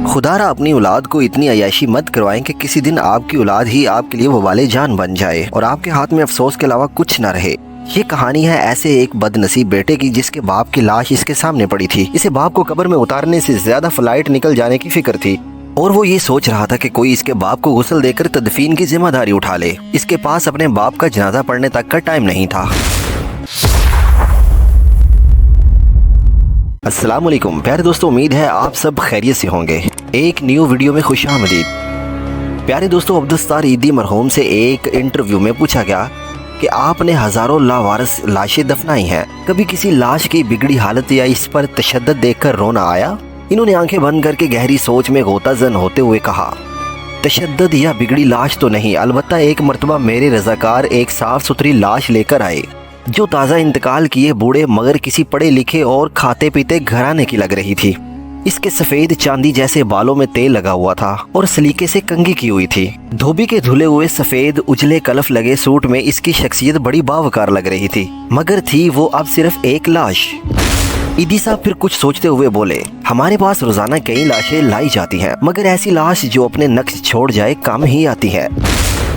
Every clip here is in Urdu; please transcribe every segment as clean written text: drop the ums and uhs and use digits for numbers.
خدا اپنی اولاد کو اتنی عیاشی مت کروائیں کہ کسی دن آپ کی اولاد ہی آپ کے لیے وبال جان بن جائے اور آپ کے ہاتھ میں افسوس کے علاوہ کچھ نہ رہے۔ یہ کہانی ہے ایسے ایک بد نصیب بیٹے کی جس کے باپ کی لاش اس کے سامنے پڑی تھی۔ اسے باپ کو قبر میں اتارنے سے زیادہ فلائٹ نکل جانے کی فکر تھی اور وہ یہ سوچ رہا تھا کہ کوئی اس کے باپ کو غسل دے کر تدفین کی ذمہ داری اٹھا لے۔ اس کے پاس اپنے باپ کا جنازہ پڑھنے تک کا ٹائم نہیں تھا۔ السلام علیکم پیارے دوستو، امید ہے آپ سب خیریت سے ہوں گے۔ ایک نیو ویڈیو میں خوش آمدید۔ پیارے دوستو، عبدالستار عیدی مرحوم سے ایک انٹرویو میں پوچھا گیا کہ آپ نے ہزاروں لاوارث لاشیں دفنائی ہیں، کبھی کسی لاش کی بگڑی حالت یا اس پر تشدد دیکھ کر رونا آیا؟ انہوں نے آنکھیں بند کر کے گہری سوچ میں غوطہ زن ہوتے ہوئے کہا، تشدد یا بگڑی لاش تو نہیں، البتہ ایک مرتبہ میرے رضاکار ایک صاف ستھری لاش لے کر آئے جو تازہ انتقال کیے بوڑھے مگر کسی پڑھے لکھے اور کھاتے پیتے گھرانے کی لگ رہی تھی۔ اس کے سفید چاندی جیسے بالوں میں تیل لگا ہوا تھا اور سلیقے سے کنگھی کی ہوئی تھی۔ دھوبی کے دھلے ہوئے سفید اجلے کلف لگے سوٹ میں اس کی شخصیت بڑی باوقار لگ رہی تھی، مگر تھی وہ اب صرف ایک لاش۔ عیدی صاحب پھر کچھ سوچتے ہوئے بولے، ہمارے پاس روزانہ کئی لاشیں لائی جاتی ہیں، مگر ایسی لاش جو اپنے نقش چھوڑ جائے کم ہی آتی ہے۔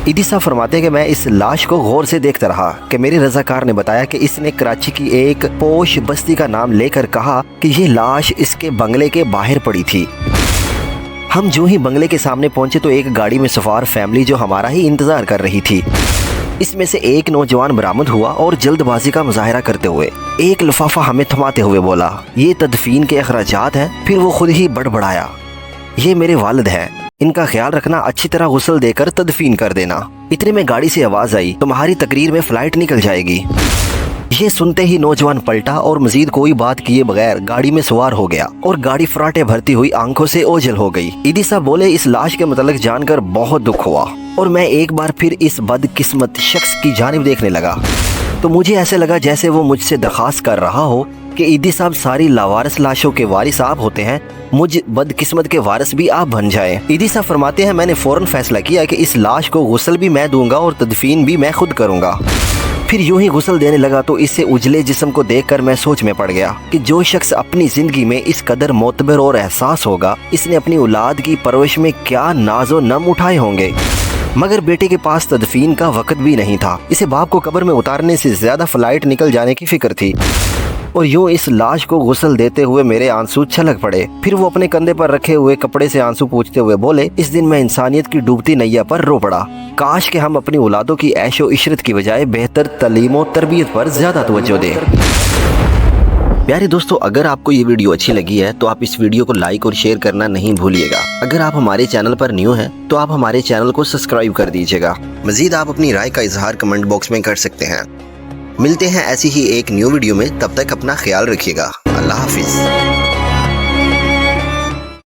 عیدی صاحب فرماتے ہیں کہ میں اس لاش کو غور سے دیکھتا رہا کہ میرے رضاکار نے بتایا کہ اس نے کراچی کی ایک پوش بستی کا نام لے کر کہا کہ یہ لاش اس کے بنگلے کے باہر پڑی تھی۔ ہم جو ہی بنگلے کے سامنے پہنچے تو ایک گاڑی میں سوار فیملی جو ہمارا ہی انتظار کر رہی تھی، اس میں سے ایک نوجوان برآمد ہوا اور جلد بازی کا مظاہرہ کرتے ہوئے ایک لفافہ ہمیں تھماتے ہوئے بولا، یہ تدفین کے اخراجات ہیں۔ پھر وہ خود ہی بڑبڑایا، یہ میرے والد ہیں، ان کا خیال رکھنا، اچھی طرح غسل دے کر تدفین کر دینا۔ اتنے میں گاڑی سے آواز آئی، تمہاری تقریر میں فلائٹ نکل جائے گی۔ یہ سنتے ہی نوجوان پلٹا اور مزید کوئی بات کیے بغیر گاڑی میں سوار ہو گیا اور گاڑی فراٹے بھرتی ہوئی آنکھوں سے اوجھل ہو گئی۔ عیدی صاحب بولے، اس لاش کے متعلق جان کر بہت دکھ ہوا اور میں ایک بار پھر اس بدقسمت شخص کی جانب دیکھنے لگا تو مجھے ایسے لگا جیسے وہ مجھ سے درخواست کر رہا ہو کہ عیدی صاحب ساری لاوارث لاشوں کے وارث آپ ہوتے ہیں، مجھ بدقسمت کے وارث بھی آپ بن جائیں۔ عیدی صاحب فرماتے ہیں، میں نے فوراً فیصلہ کیا کہ اس لاش کو غسل بھی میں دوں گا اور تدفین بھی میں خود کروں گا۔ پھر یوں ہی غسل دینے لگا تو اس سے اجلے جسم کو دیکھ کر میں سوچ میں پڑ گیا کہ جو شخص اپنی زندگی میں اس قدر معتبر اور احساس ہوگا، اس نے اپنی اولاد کی پرورش میں کیا ناز و نم اٹھائے ہوں گے۔ مگر بیٹے کے پاس تدفین کا وقت بھی نہیں تھا، اسے باپ کو قبر میں اتارنے سے زیادہ فلائٹ نکل جانے کی فکر تھی اور یوں اس لاش کو غسل دیتے ہوئے میرے آنسو چھلک پڑے۔ پھر وہ اپنے کندھے پر رکھے ہوئے کپڑے سے آنسو پوچھتے ہوئے بولے، اس دن میں انسانیت کی ڈوبتی نیا پر رو پڑا، کاش کہ ہم اپنی اولادوں کی عیش و عشرت کی بجائے بہتر تعلیم و تربیت پر زیادہ توجہ دیں۔ پیارے دوستو، اگر آپ کو یہ ویڈیو اچھی لگی ہے تو آپ اس ویڈیو کو لائک اور شیئر کرنا نہیں بھولیے گا۔ اگر آپ ہمارے چینل پر نیو ہیں تو آپ ہمارے چینل کو سبسکرائب کر دیجیے گا۔ مزید آپ اپنی رائے کا اظہار کمنٹ باکس میں کر سکتے ہیں۔ ملتے ہیں ایسی ہی ایک نیو ویڈیو میں، تب تک اپنا خیال رکھیے گا۔ اللہ حافظ۔